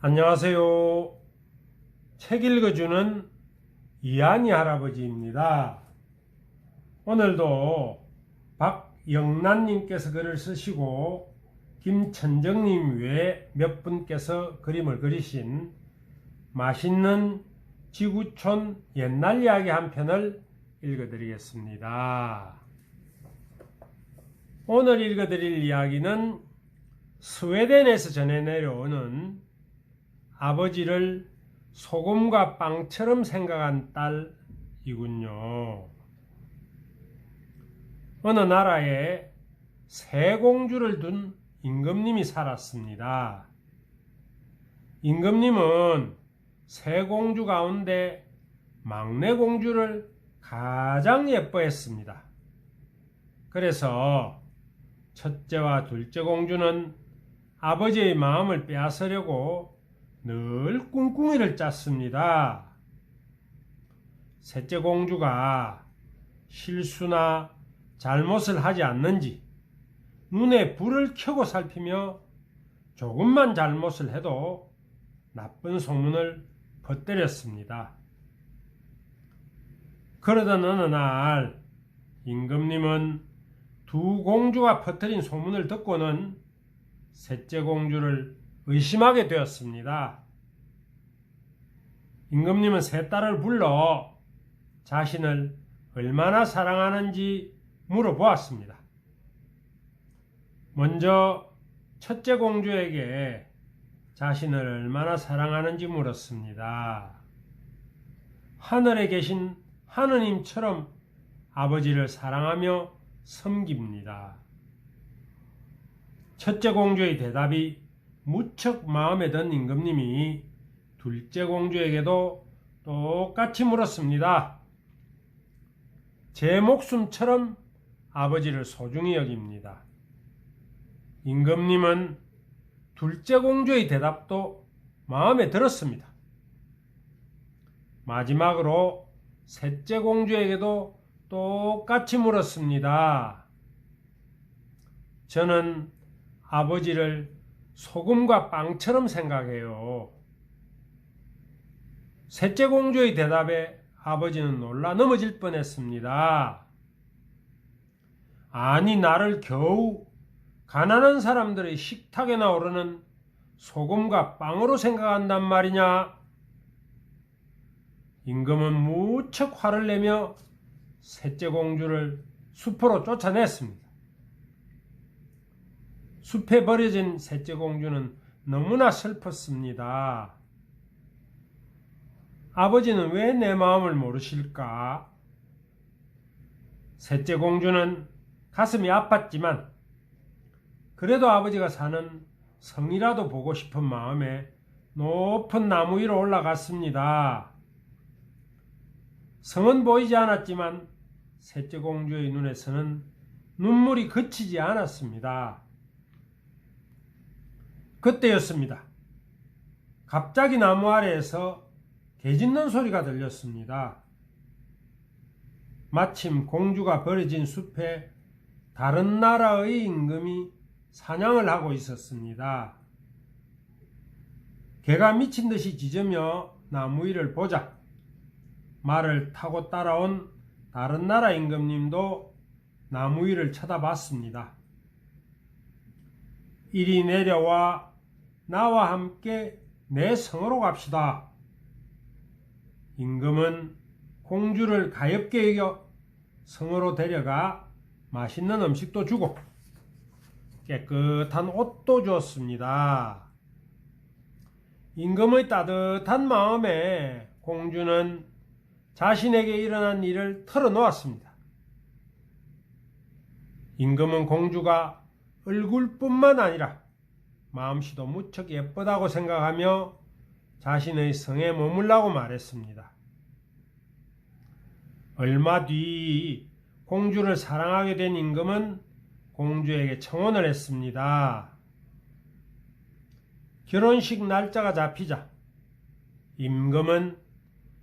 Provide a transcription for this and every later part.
안녕하세요. 책 읽어주는 이한이 할아버지입니다. 오늘도 박영란님께서 글을 쓰시고 김천정님 외에 몇 분께서 그림을 그리신 맛있는 지구촌 옛날 이야기 한 편을 읽어드리겠습니다. 오늘 읽어드릴 이야기는 스웨덴에서 전해 내려오는 아버지를 소금과 빵처럼 생각한 딸이군요. 어느 나라에 세 공주를 둔 임금님이 살았습니다. 임금님은 세 공주 가운데 막내 공주를 가장 예뻐했습니다. 그래서 첫째와 둘째 공주는 아버지의 마음을 빼앗으려고 늘 꿍꿍이를 짰습니다. 셋째 공주가 실수나 잘못을 하지 않는지 눈에 불을 켜고 살피며 조금만 잘못을 해도 나쁜 소문을 퍼뜨렸습니다. 그러던 어느 날 임금님은 두 공주가 퍼뜨린 소문을 듣고는 셋째 공주를 의심하게 되었습니다. 임금님은 세 딸을 불러 자신을 얼마나 사랑하는지 물어보았습니다. 먼저 첫째 공주에게 자신을 얼마나 사랑하는지 물었습니다. 하늘에 계신 하느님처럼 아버지를 사랑하며 섬깁니다. 첫째 공주의 대답이 무척 마음에 든 임금님이 둘째 공주에게도 똑같이 물었습니다. 제 목숨처럼 아버지를 소중히 여깁니다. 임금님은 둘째 공주의 대답도 마음에 들었습니다. 마지막으로 셋째 공주에게도 똑같이 물었습니다. 저는 아버지를 소금과 빵처럼 생각해요. 셋째 공주의 대답에 아버지는 놀라 넘어질 뻔했습니다. 아니, 나를 겨우 가난한 사람들의 식탁에나 오르는 소금과 빵으로 생각한단 말이냐? 임금은 무척 화를 내며 셋째 공주를 숲으로 쫓아냈습니다. 숲에 버려진 셋째 공주는 너무나 슬펐습니다. 아버지는 왜 내 마음을 모르실까? 셋째 공주는 가슴이 아팠지만 그래도 아버지가 사는 성이라도 보고 싶은 마음에 높은 나무 위로 올라갔습니다. 성은 보이지 않았지만 셋째 공주의 눈에서는 눈물이 그치지 않았습니다. 그때였습니다. 갑자기 나무 아래에서 개 짖는 소리가 들렸습니다. 마침 공주가 버려진 숲에 다른 나라의 임금이 사냥을 하고 있었습니다. 개가 미친 듯이 짖으며 나무 위를 보자 말을 타고 따라온 다른 나라 임금님도 나무 위를 쳐다봤습니다. 이리 내려와 나와 함께 내 성으로 갑시다. 임금은 공주를 가엾게 여겨 성으로 데려가 맛있는 음식도 주고 깨끗한 옷도 주었습니다. 임금의 따뜻한 마음에 공주는 자신에게 일어난 일을 털어놓았습니다. 임금은 공주가 얼굴뿐만 아니라 마음씨도 무척 예쁘다고 생각하며 자신의 성에 머물라고 말했습니다. 얼마 뒤 공주를 사랑하게 된 임금은 공주에게 청혼을 했습니다. 결혼식 날짜가 잡히자 임금은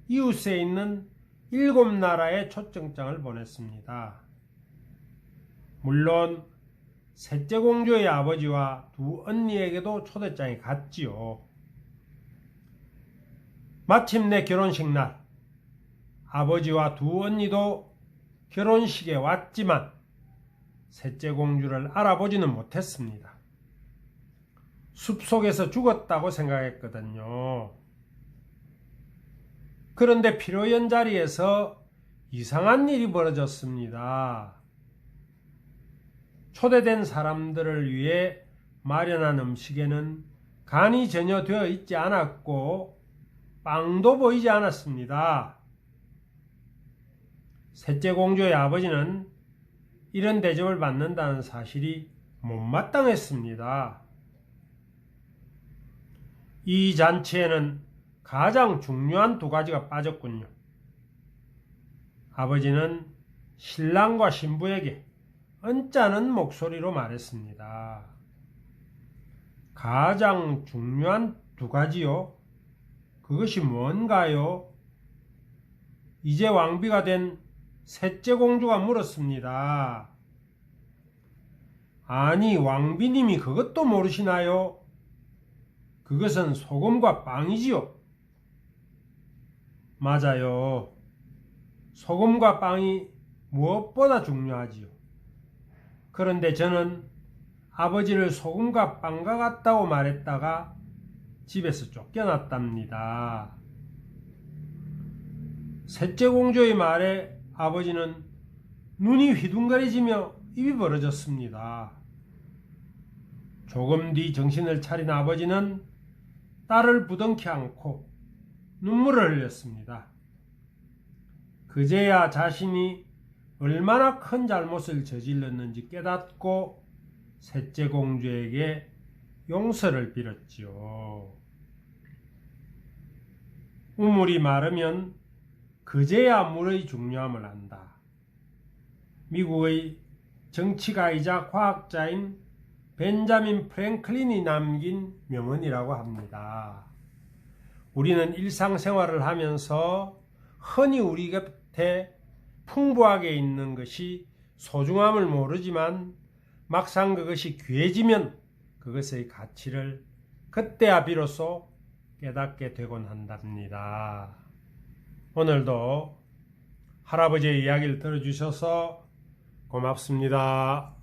이웃에 있는 7나라에 초청장을 보냈습니다. 물론 셋째 공주의 아버지와 두 언니에게도 초대장이 갔지요. 마침내 결혼식 날 아버지와 두 언니도 결혼식에 왔지만 셋째 공주를 알아보지는 못했습니다. 숲속에서 죽었다고 생각했거든요. 그런데 피로연 자리에서 이상한 일이 벌어졌습니다. 초대된 사람들을 위해 마련한 음식에는 간이 전혀 되어 있지 않았고 빵도 보이지 않았습니다. 셋째 공주의 아버지는 이런 대접을 받는다는 사실이 못마땅했습니다. 이 잔치에는 가장 중요한 두 가지가 빠졌군요. 아버지는 신랑과 신부에게 언짢은 목소리로 말했습니다. 가장 중요한 두 가지요? 그것이 뭔가요? 이제 왕비가 된 셋째 공주가 물었습니다. 아니, 왕비님이 그것도 모르시나요? 그것은 소금과 빵이지요. 맞아요. 소금과 빵이 무엇보다 중요하지요. 그런데 저는 아버지를 소금과 빵과 같다고 말했다가 집에서 쫓겨났답니다. 셋째 공주의 말에 아버지는 눈이 휘둥그레지며 입이 벌어졌습니다. 조금 뒤 정신을 차린 아버지는 딸을 부둥켜 안고 눈물을 흘렸습니다. 그제야 자신이 얼마나 큰 잘못을 저질렀는지 깨닫고 셋째 공주에게 용서를 빌었지요. 우물이 마르면 그제야 물의 중요함을 안다. 미국의 정치가이자 과학자인 벤자민 프랭클린이 남긴 명언이라고 합니다. 우리는 일상생활을 하면서 흔히 우리 곁에 풍부하게 있는 것이 소중함을 모르지만 막상 그것이 귀해지면 그것의 가치를 그때야 비로소 깨닫게 되곤 한답니다. 오늘도 할아버지의 이야기를 들어주셔서 고맙습니다.